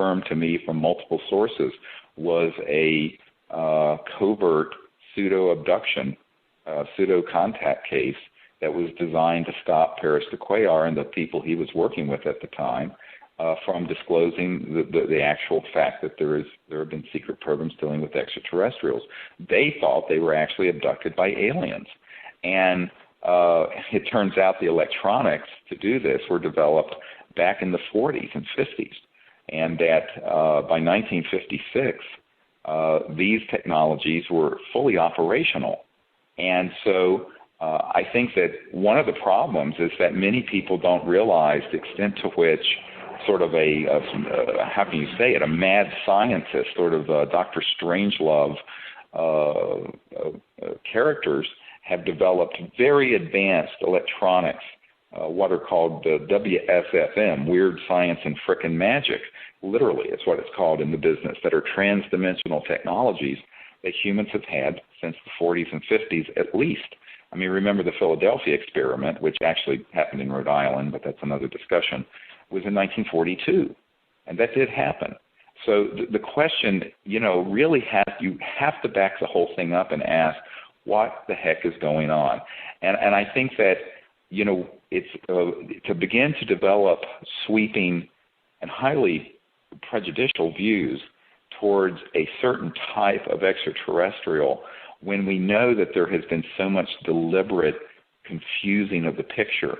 confirmed to me from multiple sources, was a covert pseudo-abduction, pseudo-contact case that was designed to stop Paris de Cuellar and the people he was working with at the time from disclosing the actual fact that there have been secret programs dealing with extraterrestrials. They thought they were actually abducted by aliens. And it turns out the electronics to do this were developed back in the 40s and 50s. And that by 1956, these technologies were fully operational. And so I think that one of the problems is that many people don't realize the extent to which sort of how can you say it, a mad scientist, sort of Dr. Strangelove characters have developed very advanced electronics, what are called WSFM, Weird Science and Frickin' Magic. Literally, it's what it's called in the business, that are trans-dimensional technologies that humans have had since the 40s and 50s at least. I mean, remember the Philadelphia experiment, which actually happened in Rhode Island, but that's another discussion, was in 1942, and that did happen. So the question, really you have to back the whole thing up and ask, what the heck is going on? And I think that, it's to begin to develop sweeping and highly prejudicial views towards a certain type of extraterrestrial when we know that there has been so much deliberate confusing of the picture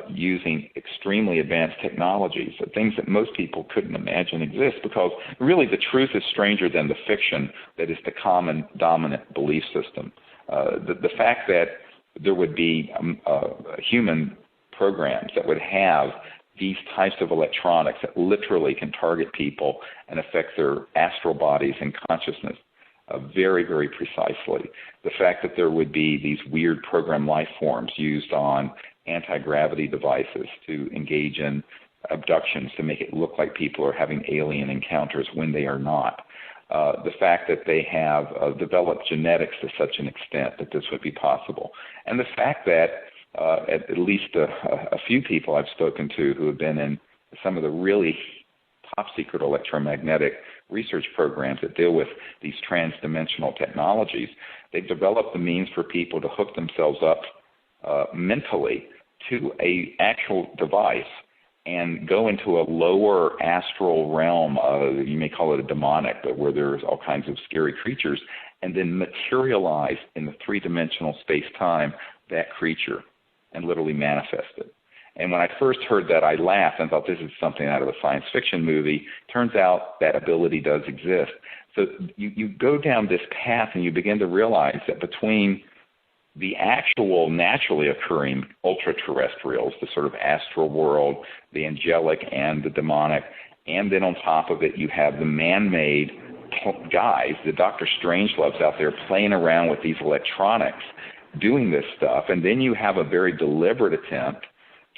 using extremely advanced technologies, things that most people couldn't imagine exist, because really the truth is stranger than the fiction that is the common dominant belief system. The fact that there would be human programs that would have these types of electronics that literally can target people and affect their astral bodies and consciousness very, very precisely. The fact that there would be these weird program life forms used on anti-gravity devices to engage in abductions to make it look like people are having alien encounters when they are not. The fact that they have developed genetics to such an extent that this would be possible. And the fact that at least a few people I've spoken to who have been in some of the really top secret electromagnetic research programs that deal with these trans-dimensional technologies, they've developed the means for people to hook themselves up mentally to an actual device and go into a lower astral realm, you may call it a demonic, but where there's all kinds of scary creatures, and then materialize in the three-dimensional space-time that creature and literally manifest it. And when I first heard that, I laughed and thought this is something out of a science fiction movie. Turns out that ability does exist. So you go down this path and you begin to realize that between the actual naturally occurring ultra-terrestrials, the sort of astral world, the angelic and the demonic, and then on top of it you have the man-made guys, the Dr. Strangeloves out there playing around with these electronics, doing this stuff, and then you have a very deliberate attempt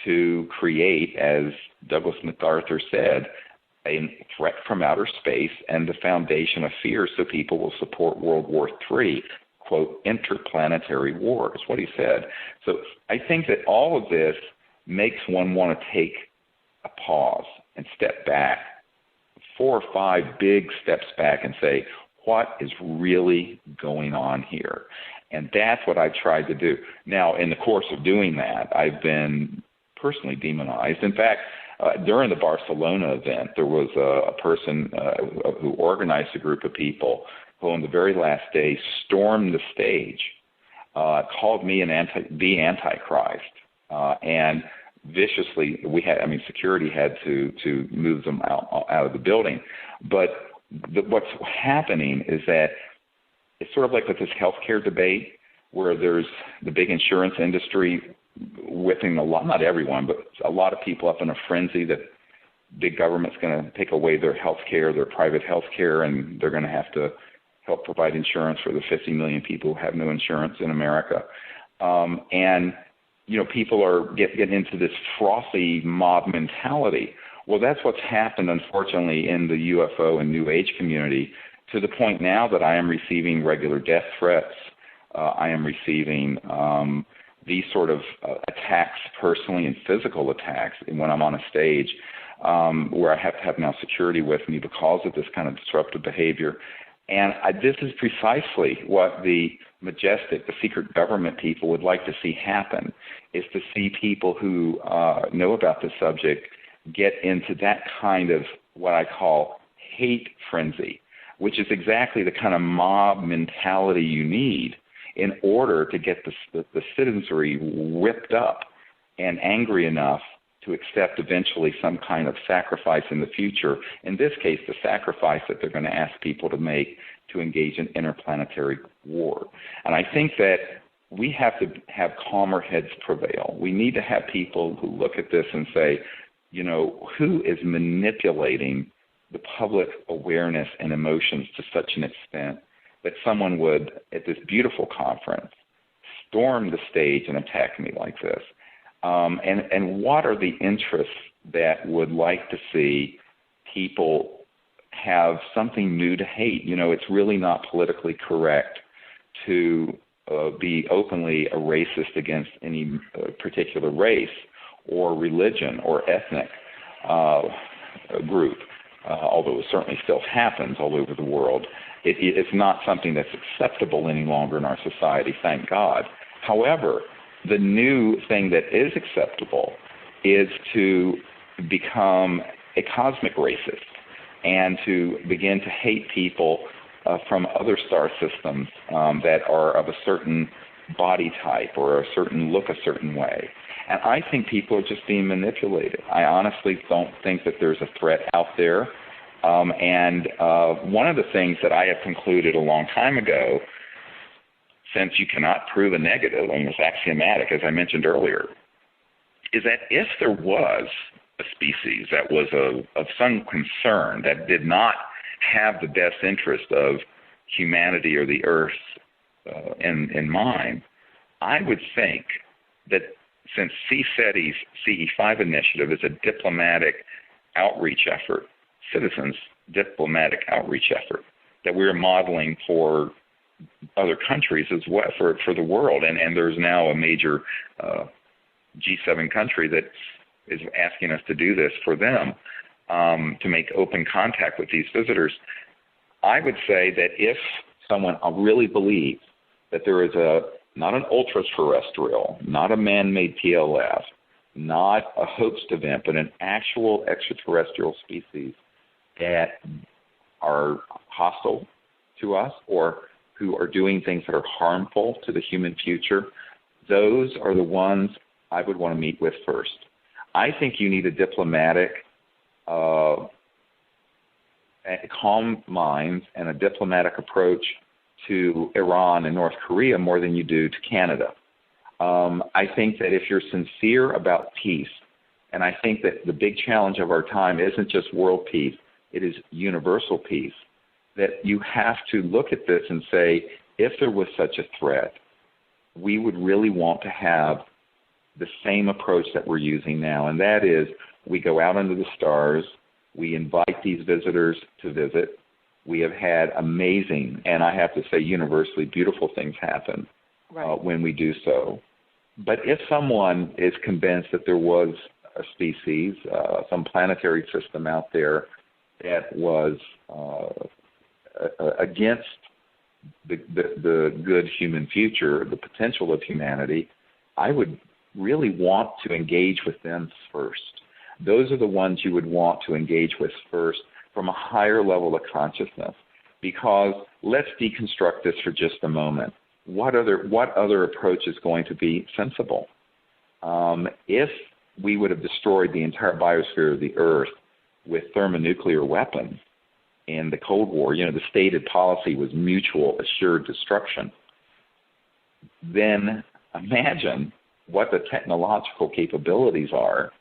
to create, as Douglas MacArthur said, a threat from outer space and the foundation of fear so people will support World War III, quote, interplanetary war, is what he said. So I think that all of this makes one want to take a pause and step back, 4 or 5 big steps back and say, what is really going on here? And that's what I tried to do. Now, in the course of doing that, I've been personally demonized. In fact, during the Barcelona event, there was a person who organized a group of people who on the very last day stormed the stage, called me the Antichrist, and viciously, security had to move them out of the building. But what's happening is that it's sort of like with this healthcare debate where there's the big insurance industry whipping a lot, not everyone, but a lot of people up in a frenzy that big government's going to take away their health care, their private health care, and they're going to have to help provide insurance for the 50 million people who have no insurance in America. And, people are getting into this frothy mob mentality. Well, that's what's happened, unfortunately, in the UFO and New Age community, to the point now that I am receiving regular death threats. I am receiving these sort of attacks personally and physical attacks when I'm on a stage. where I have to have now security with me because of this kind of disruptive behavior. And this is precisely what the secret government people would like to see happen, is to see people who know about the subject get into that kind of what I call hate frenzy, which is exactly the kind of mob mentality you need in order to get the citizenry whipped up and angry enough to accept eventually some kind of sacrifice in the future. In this case, the sacrifice that they're going to ask people to make to engage in interplanetary war. And I think that we have to have calmer heads prevail. We need to have people who look at this and say, you know, who is manipulating the public awareness and emotions to such an extent that someone would, at this beautiful conference, storm the stage and attack me like this? And what are the interests that would like to see people have something new to hate? You know, it's really not politically correct to be openly a racist against any particular race or religion or ethnic group, although it certainly still happens all over the world. It's not something that's acceptable any longer in our society, thank God. However, the new thing that is acceptable is to become a cosmic racist and to begin to hate people from other star systems that are of a certain body type or look a certain way. And I think people are just being manipulated. I honestly don't think that there's a threat out there. And one of the things that I have concluded a long time ago, since you cannot prove a negative, and it's axiomatic, as I mentioned earlier, is that if there was a species that was of some concern, that did not have the best interest of humanity or the Earth in mind, I would think that since CSETI's CE5 initiative is a diplomatic outreach effort, citizens' diplomatic outreach effort, that we're modeling for other countries as well, for the world. And there's now a major G7 country that is asking us to do this for them, to make open contact with these visitors. I would say that if someone really believes that there is not an ultra-terrestrial, not a man-made PLF, not a hoaxed event, but an actual extraterrestrial species that are hostile to us or who are doing things that are harmful to the human future, those are the ones I would want to meet with first. I think you need a diplomatic, calm minds and a diplomatic approach to Iran and North Korea more than you do to Canada. I think that if you're sincere about peace, and I think that the big challenge of our time isn't just world peace, it is universal peace, that you have to look at this and say, if there was such a threat, we would really want to have the same approach that we're using now, and that is we go out into the stars, we invite these visitors to visit. We have had amazing, and I have to say universally beautiful things happen when we do so. But if someone is convinced that there was a species, some planetary system out there that was against the good human future, the potential of humanity, I would really want to engage with them first. Those are the ones you would want to engage with first from a higher level of consciousness. Because let's deconstruct this for just a moment. What other approach is going to be sensible? If we would have destroyed the entire biosphere of the Earth with thermonuclear weapons in the Cold War, the stated policy was mutual assured destruction, then imagine what the technological capabilities are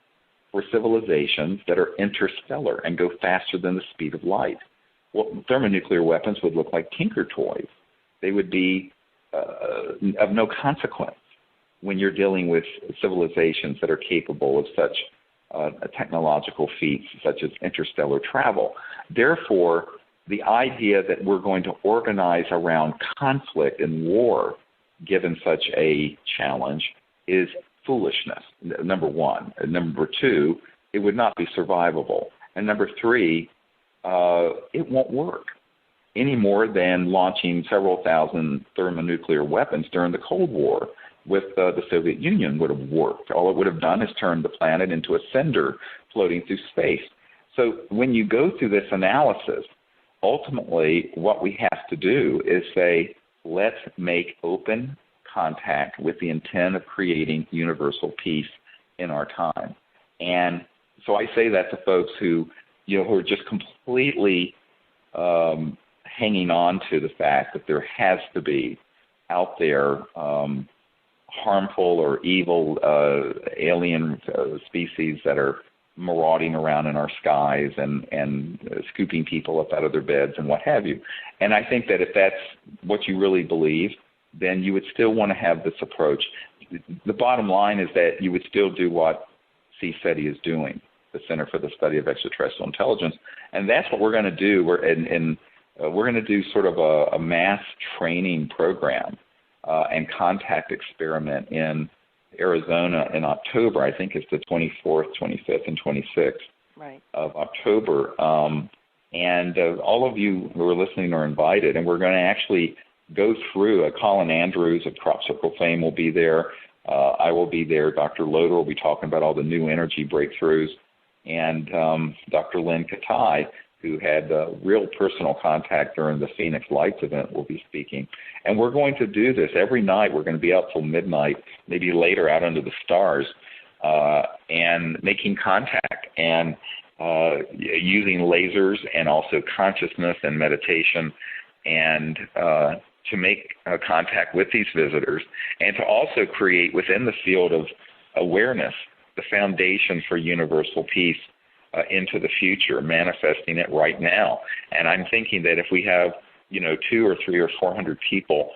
for civilizations that are interstellar and go faster than the speed of light. Well, thermonuclear weapons would look like tinker toys. They would be of no consequence when you're dealing with civilizations that are capable of such technological feats such as interstellar travel. Therefore, the idea that we're going to organize around conflict and war, given such a challenge, is foolishness, number one. Number two, it would not be survivable. And number three, it won't work any more than launching several thousand thermonuclear weapons during the Cold War with the Soviet Union would have worked. All it would have done is turned the planet into a cinder floating through space. So when you go through this analysis, ultimately what we have to do is say, let's make open contact with the intent of creating universal peace in our time. And so I say that to folks who are just completely hanging on to the fact that there has to be out there harmful or evil alien species that are marauding around in our skies and scooping people up out of their beds and what have you. And I think that if that's what you really believe, then you would still want to have this approach. The bottom line is that you would still do what CSETI is doing, the Center for the Study of Extraterrestrial Intelligence, and that's what we're going to do. We're going to do sort of a mass training program and contact experiment in Arizona in October. I think it's the 24th, 25th, and 26th of October. And all of you who are listening are invited, and we're going to actually go through. Colin Andrews of Crop Circle fame will be there. I will be there. Dr. Loder will be talking about all the new energy breakthroughs. And Dr. Lynn Katai, who had real personal contact during the Phoenix Lights event, will be speaking. And we're going to do this every night. We're going to be out till midnight, maybe later out under the stars, and making contact and using lasers and also consciousness and meditation and to make contact with these visitors and to also create within the field of awareness the foundation for universal peace into the future, manifesting it right now. And I'm thinking that if we have, 200 or 300 or 400 people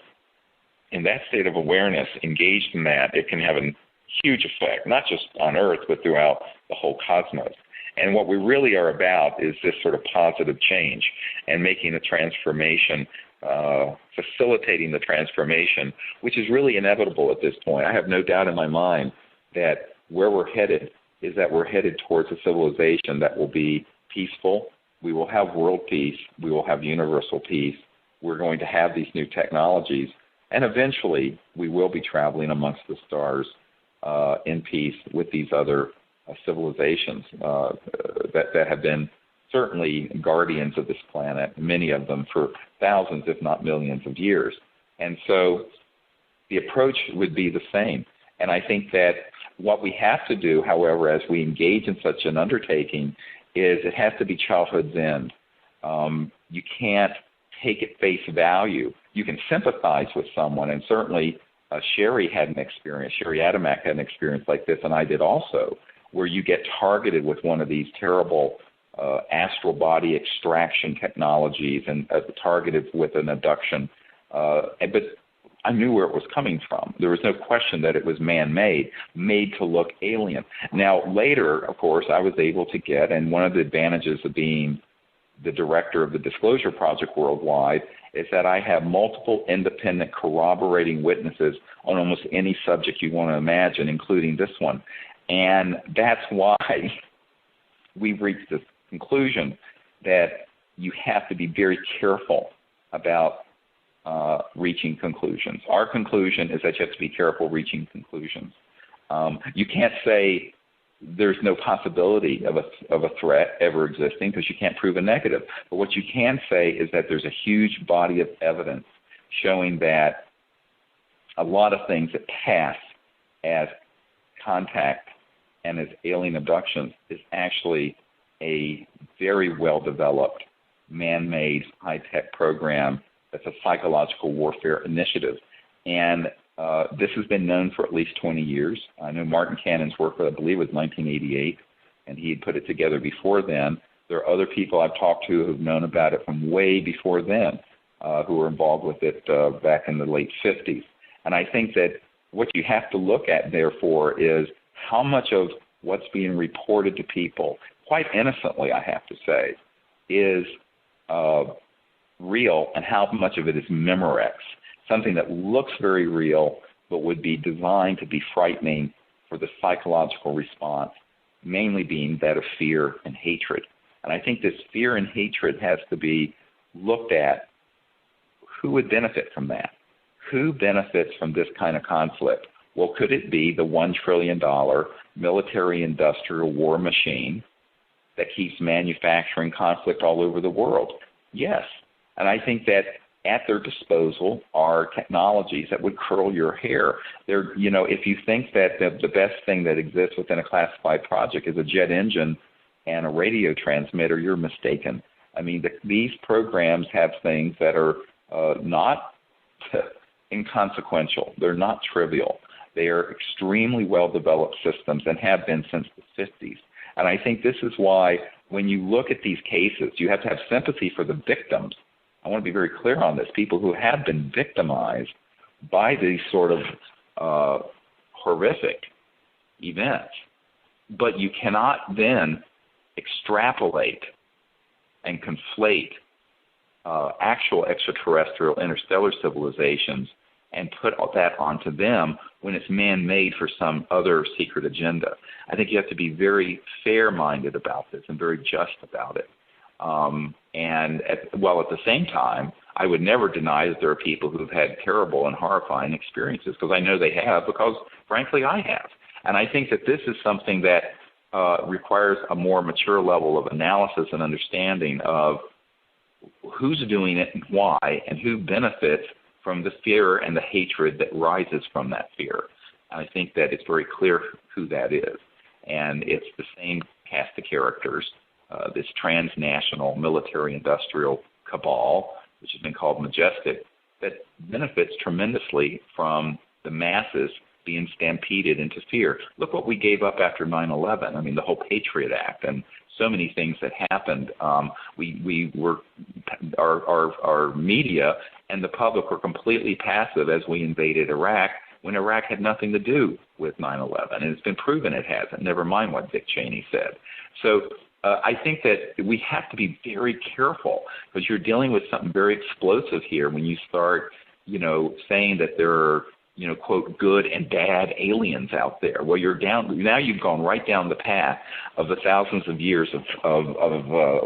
in that state of awareness engaged in that, it can have a huge effect, not just on Earth, but throughout the whole cosmos. And what we really are about is this sort of positive change and making a transformation, facilitating the transformation, which is really inevitable at this point. I have no doubt in my mind that where we're headed is that we're headed towards a civilization that will be peaceful. We will have world peace. We will have universal peace. We're going to have these new technologies. And eventually, we will be traveling amongst the stars in peace with these other civilizations that have been certainly guardians of this planet, many of them for thousands, if not millions of years. And so the approach would be the same. And I think that what we have to do, however, as we engage in such an undertaking, is it has to be childhood's end. You can't take at face value. You can sympathize with someone, and certainly Sherry had an experience, Sherry Adamak had an experience like this, and I did also, where you get targeted with one of these terrible astral body extraction technologies and targeted with an abduction. But I knew where it was coming from. There was no question that it was man-made, made to look alien. Now, later, of course, I was able to get, and one of the advantages of being the director of the Disclosure Project worldwide is that I have multiple independent corroborating witnesses on almost any subject you want to imagine, including this one. And that's why we've reached this conclusion that you have to be very careful about reaching conclusions. Our conclusion is that you have to be careful reaching conclusions. You can't say there's no possibility of a threat ever existing because you can't prove a negative. But what you can say is that there's a huge body of evidence showing that a lot of things that pass as contact and as alien abductions is actually a very well-developed, man-made, high-tech program that's a psychological warfare initiative. And this has been known for at least 20 years. I know Martin Cannon's work, I believe, was 1988, and he had put it together before then. There are other people I've talked to who've known about it from way before then, who were involved with it back in the late 50s. And I think that what you have to look at, therefore, is how much of what's being reported to people, quite innocently, I have to say, is real, and how much of it is Memorex, something that looks very real but would be designed to be frightening for the psychological response mainly being that of fear and hatred. And I think this fear and hatred has to be looked at. Who would benefit from that? Who benefits from this kind of conflict? Well, could it be the $1 trillion military-industrial war machine that keeps manufacturing conflict all over the world? Yes. And I think that at their disposal are technologies that would curl your hair. If you think that the best thing that exists within a classified project is a jet engine and a radio transmitter, you're mistaken. I mean, these programs have things that are not inconsequential. They're not trivial. They are extremely well-developed systems and have been since the 50s. And I think this is why when you look at these cases, you have to have sympathy for the victims. I want to be very clear on this. People who have been victimized by these sort of horrific events. But you cannot then extrapolate and conflate actual extraterrestrial interstellar civilizations and put that onto them when it's man-made for some other secret agenda. I think you have to be very fair-minded about this and very just about it. At the same time, I would never deny that there are people who've had terrible and horrifying experiences, because I know they have, because frankly I have. And I think that this is something that requires a more mature level of analysis and understanding of who's doing it and why, and who benefits from the fear and the hatred that rises from that fear. And I think that it's very clear who that is. And it's the same cast of characters, this transnational military-industrial cabal, which has been called Majestic, that benefits tremendously from the masses being stampeded into fear. Look what we gave up after 9/11. I mean, the whole Patriot Act and so many things that happened. Our media and the public were completely passive as we invaded Iraq, when Iraq had nothing to do with 9/11, and it's been proven it hasn't, never mind what Dick Cheney said. So I think that we have to be very careful, because you're dealing with something very explosive here when you start, saying that there are, quote, good and bad aliens out there. Well, now you've gone right down the path of the thousands of years of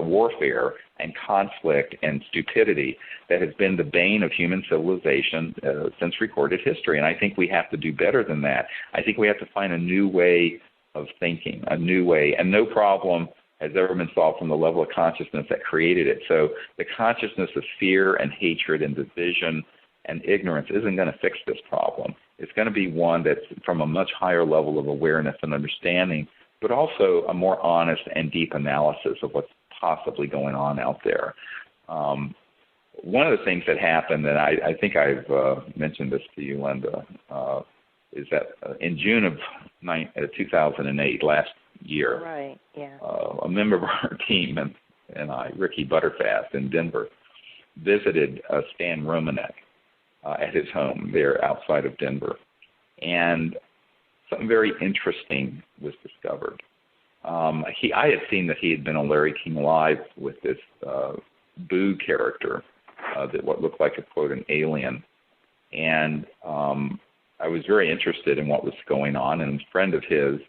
warfare and conflict and stupidity that has been the bane of human civilization since recorded history. And I think we have to do better than that. I think we have to find a new way of thinking, a new way, and no problem has ever been solved from the level of consciousness that created it. So the consciousness of fear and hatred and division and ignorance isn't going to fix this problem. It's going to be one that's from a much higher level of awareness and understanding, but also a more honest and deep analysis of what's possibly going on out there. One of the things that happened, and I think I've mentioned this to you, Linda, is that in June of 2008, last year, right, yeah. A member of our team and I, Ricky Butterfast in Denver, visited Stan Romanek at his home there outside of Denver. And something very interesting was discovered. I had seen that he had been on Larry King Live with this Boo character, that what looked like a, quote, an alien. And I was very interested in what was going on, and a friend of his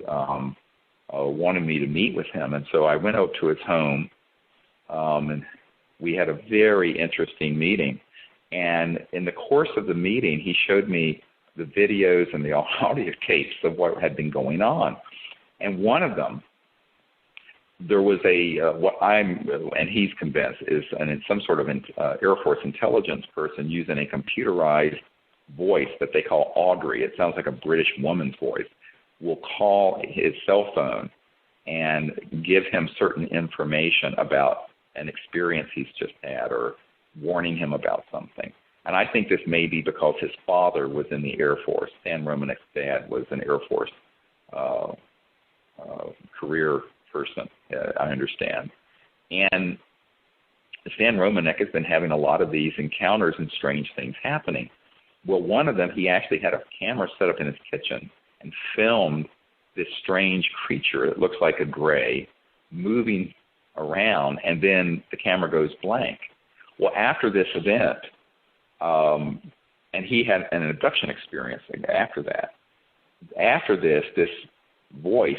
wanted me to meet with him. And so I went out to his home, and we had a very interesting meeting. And in the course of the meeting, he showed me the videos and the audio tapes of what had been going on. And one of them, there was and he's convinced, is some sort of Air Force intelligence person using a computerized voice that they call Audrey. It sounds like a British woman's voice. Will call his cell phone and give him certain information about an experience he's just had, or warning him about something. And I think this may be because his father was in the Air Force. Stan Romanek's dad was an Air Force career person, I understand. And Stan Romanek has been having a lot of these encounters and strange things happening. Well, one of them, he actually had a camera set up in his kitchen and filmed this strange creature that looks like a gray moving around, and then the camera goes blank. Well, after this event, and he had an abduction experience after that. After this voice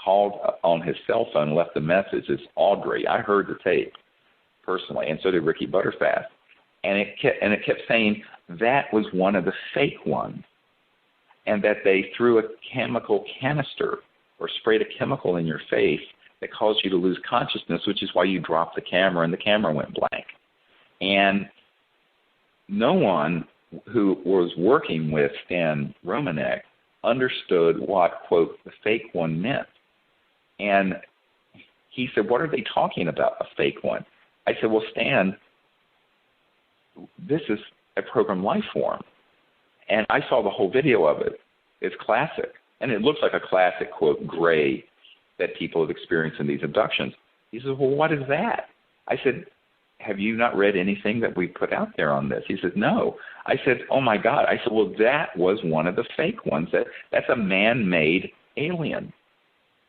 called on his cell phone and left a message is Audrey. I heard the tape personally, and so did Ricky Butterfast. And it kept saying that was one of the fake ones, and that they threw a chemical canister or sprayed a chemical in your face that caused you to lose consciousness, which is why you dropped the camera and the camera went blank. And no one who was working with Stan Romanek understood what, quote, the fake one meant. And he said, what are they talking about, a fake one? I said, well, Stan, this is a program life form. And I saw the whole video of it. It's classic. And it looks like a classic, quote, gray that people have experienced in these abductions. He said, well, what is that? I said, have you not read anything that we put out there on this? He said, no. I said, oh, my God. I said, well, that was one of the fake ones. That's a man-made alien.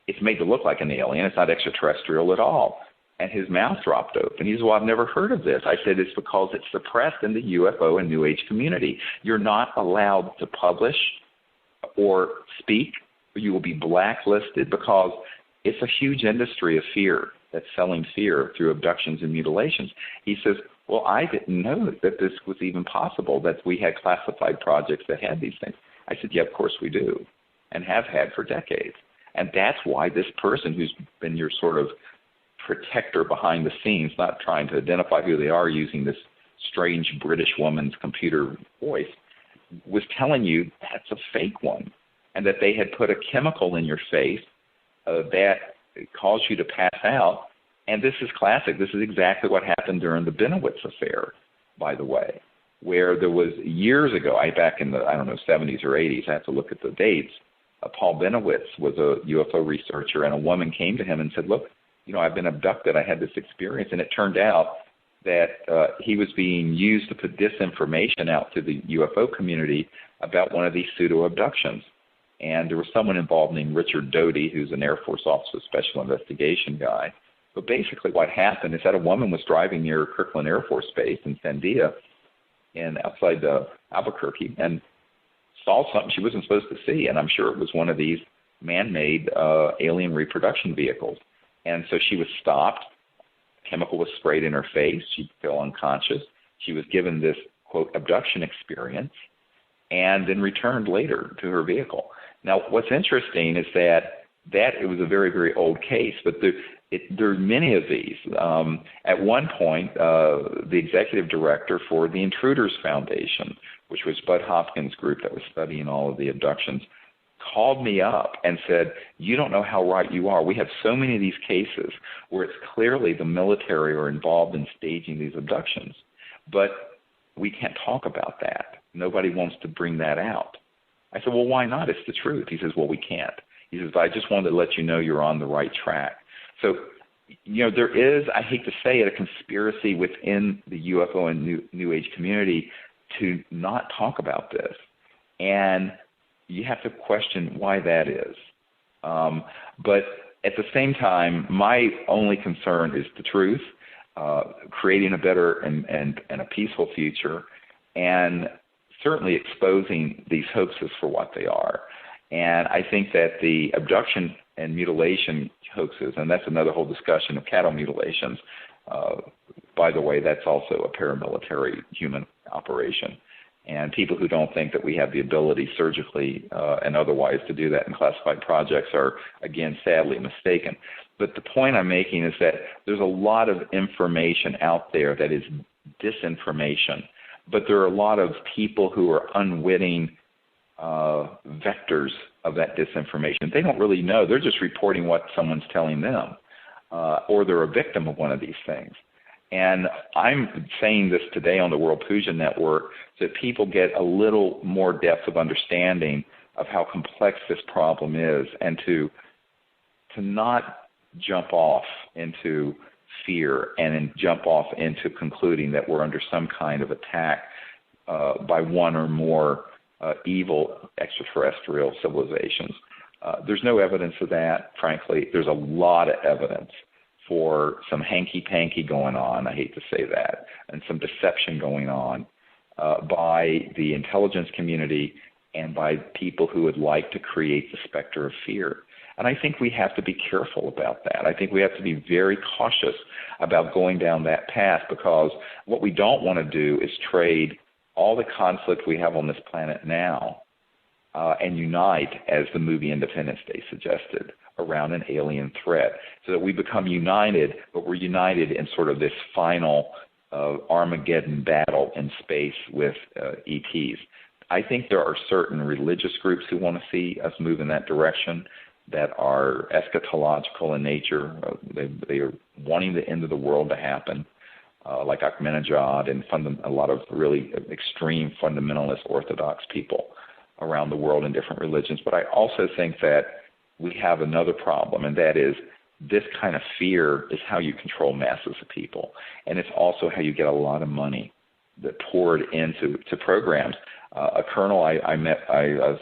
It's made to look like an alien. It's not extraterrestrial at all. And his mouth dropped open. He said, well, I've never heard of this. I said, it's because it's suppressed in the UFO and New Age community. You're not allowed to publish or speak. You will be blacklisted because it's a huge industry of fear that's selling fear through abductions and mutilations. He says, well, I didn't know that this was even possible, that we had classified projects that had these things. I said, yeah, of course we do, and have had for decades. And that's why this person who's been your sort of protector behind the scenes, not trying to identify who they are using this strange British woman's computer voice, was telling you that's a fake one, and that they had put a chemical in your face that caused you to pass out. And this is classic. This is exactly what happened during the Benowitz affair, by the way, where there was years ago, back in the, 70s or 80s, I have to look at the dates, Paul Benowitz was a UFO researcher, and a woman came to him and said, look, I've been abducted. I had this experience. And it turned out that he was being used to put disinformation out to the UFO community about one of these pseudo-abductions. And there was someone involved named Richard Doty, who's an Air Force officer, special investigation guy. But basically what happened is that a woman was driving near Kirkland Air Force Base in Sandia, outside Albuquerque, and saw something she wasn't supposed to see. And I'm sure it was one of these man-made alien reproduction vehicles. And so she was stopped. Chemical was sprayed in her face. She fell unconscious. She was given this, quote, abduction experience, and then returned later to her vehicle. Now, what's interesting is that it was a very, very old case, but there are many of these. At one point, the executive director for the Intruders Foundation, which was Bud Hopkins' group that was studying all of the abductions, called me up and said, you don't know how right you are. We have so many of these cases where it's clearly the military are involved in staging these abductions, but we can't talk about that. Nobody wants to bring that out. I said, well, why not? It's the truth. He says, well, we can't. He says, but I just wanted to let you know you're on the right track. So, there is, I hate to say it, a conspiracy within the UFO and New Age community to not talk about this. And you have to question why that is. But at the same time, my only concern is the truth, creating a better and a peaceful future, and certainly exposing these hoaxes for what they are. And I think that the abduction and mutilation hoaxes, and that's another whole discussion of cattle mutilations. By the way, that's also a paramilitary human operation. And people who don't think that we have the ability surgically and otherwise to do that in classified projects are, again, sadly mistaken. But the point I'm making is that there's a lot of information out there that is disinformation, but there are a lot of people who are unwitting vectors of that disinformation. They don't really know. They're just reporting what someone's telling them, or they're a victim of one of these things. And I'm saying this today on the World Puja Network so that people get a little more depth of understanding of how complex this problem is, and to not jump off into fear and jump off into concluding that we're under some kind of attack by one or more evil extraterrestrial civilizations. There's no evidence of that, frankly. There's a lot of evidence for some hanky-panky going on, I hate to say that, and some deception going on by the intelligence community and by people who would like to create the specter of fear. And I think we have to be careful about that. I think we have to be very cautious about going down that path, because what we don't want to do is trade all the conflict we have on this planet now and unite, as the movie Independence Day suggested, around an alien threat, so that we become united, but we're united in sort of this final Armageddon battle in space with ETs. I think there are certain religious groups who want to see us move in that direction, that are eschatological in nature. They are wanting the end of the world to happen, like Ahmadinejad and a lot of really extreme fundamentalist Orthodox people around the world in different religions. But I also think that we have another problem, and that is this kind of fear is how you control masses of people, and it's also how you get a lot of money that poured into programs. A colonel I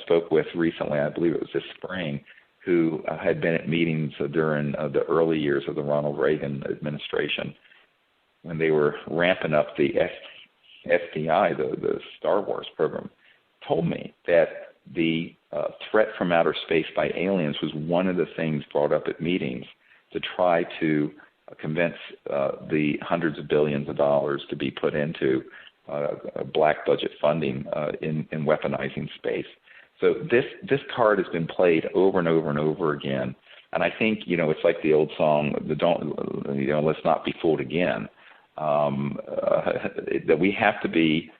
spoke with recently, I believe it was this spring, who had been at meetings during the early years of the Ronald Reagan administration, when they were ramping up the SDI, the Star Wars program, told me that the threat from outer space by aliens was one of the things brought up at meetings to try to convince the hundreds of billions of dollars to be put into black budget funding in weaponizing space. So this card has been played over and over and over again, and I think it's like the old song, let's not be fooled again. That we have to be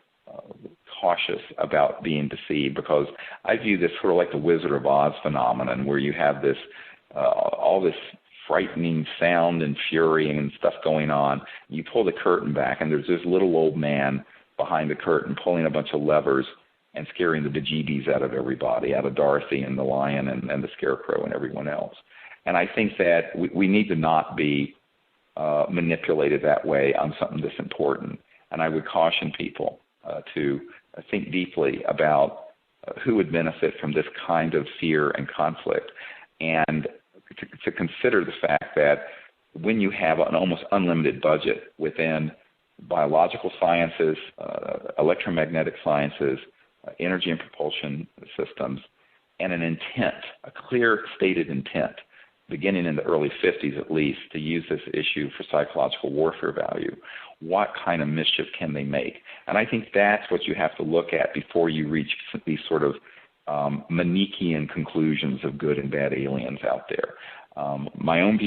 cautious about being deceived, because I view this sort of like the Wizard of Oz phenomenon, where you have this all this frightening sound and fury and stuff going on. You pull the curtain back, and there's this little old man behind the curtain pulling a bunch of levers and scaring the bejeebies out of everybody, out of Dorothy and the lion and the scarecrow and everyone else. And I think that we need to not be manipulated that way on something this important. And I would caution people to think deeply about who would benefit from this kind of fear and conflict, and to consider the fact that when you have an almost unlimited budget within biological sciences, electromagnetic sciences, energy and propulsion systems, and an intent, a clear stated intent, beginning in the early 50s at least, to use this issue for psychological warfare value, what kind of mischief can they make? And I think that's what you have to look at before you reach these sort of Manichean conclusions of good and bad aliens out there. My own view